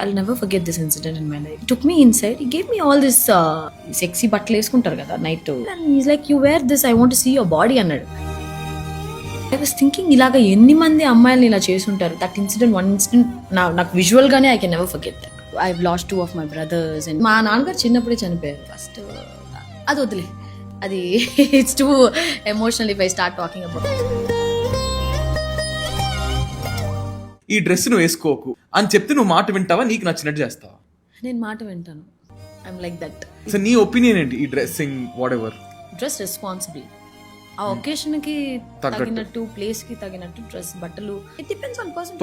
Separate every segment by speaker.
Speaker 1: I'll never forget this incident in my life. He took me inside. He gave me all this sexy బట్టలు వేసుకుంటారు కదా night. And he's like, you wear this, I want to see your body అన్నాడు. I was thinking ఇలాగ ఎన్ని మంది అమ్మాయిలు ఇలా చేసుంటారు. That incident, one incident, నాకు విజువల్ గానే I can never forget that. I've lost 2 of my brothers. And మా నాన్నగారు చిన్నప్పుడే చనిపోయారు. ఫస్ట్ అది వదిలే, అది it's too emotional if I start talking about it.
Speaker 2: ఈ డ్రెస్ నువ్వు వేసుకోకు అని చెప్తే నువ్వు మాట వింటావా, నీకు నచ్చినట్టు చేస్తావా?
Speaker 1: నేను మాట వింటాను. I'm like that.
Speaker 2: సో నీ ఒపీనియన్ ఏంటి ఈ dressing whatever?
Speaker 1: Dress responsible. ఆ ఒకేషన్ కి తగినట్టు, ప్లేస్ కి తగినట్టు డ్రెస్, బట్టలు. It depends on person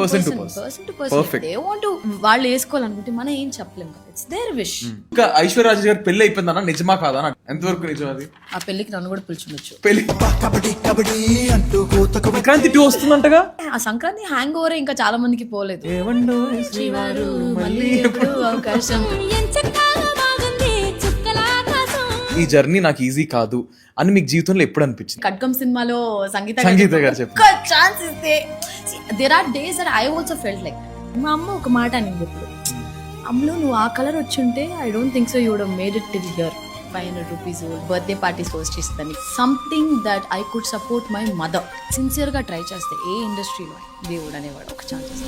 Speaker 1: to person. They want to, వాళ్ళు వేసుకోవాలనుకుంటే మనం ఏం చెప్పలేం కదా. It's their wish.
Speaker 2: ఇంకా ఐశ్వర్య రాజేష్ గారి పెళ్లి అయిపోయిందన్న, నిజమా కాదా? ఎంతవరకు నిజం అది?
Speaker 1: ఆ పెళ్లికి నన్ను కూడా పిలుచుండొచ్చు.
Speaker 2: పెళ్లి సంక్రాంతి 2 వస్తుందంటగా.
Speaker 1: ఆ సంక్రాంతి హ్యాంగ్ ఓవర్ ఇంకా చాలా మందికి పోలేదు. శ్రీవారు మళ్ళీ ఎప్పుడు అవకాశం.
Speaker 2: ఈ జర్నీ నాకు ఈజీ కాదు అని మీకు జీవితంలో ఎప్పుడు అనిపించింది?
Speaker 1: ఖడ్గం సినిమాలో సంగీత
Speaker 2: గారు చెప్పారు,
Speaker 1: ఒక ఛాన్స్ ఇస్తే. There are days that I also felt like. మా అమ్మ ఒక మాట అనింది ఎప్పుడు, అమ్మలో నువ్వు ఆ కలర్ వచ్చుంటే I don't think so you would have made it till here. 500 rupees birthday parties host చేస్తాను. Something that I could support my mother. సిన్సియర్గా ట్రై చేస్తే ఏ ఇండస్ట్రీలో దేవుడు అనేవాడు ఒక ఛాన్స్.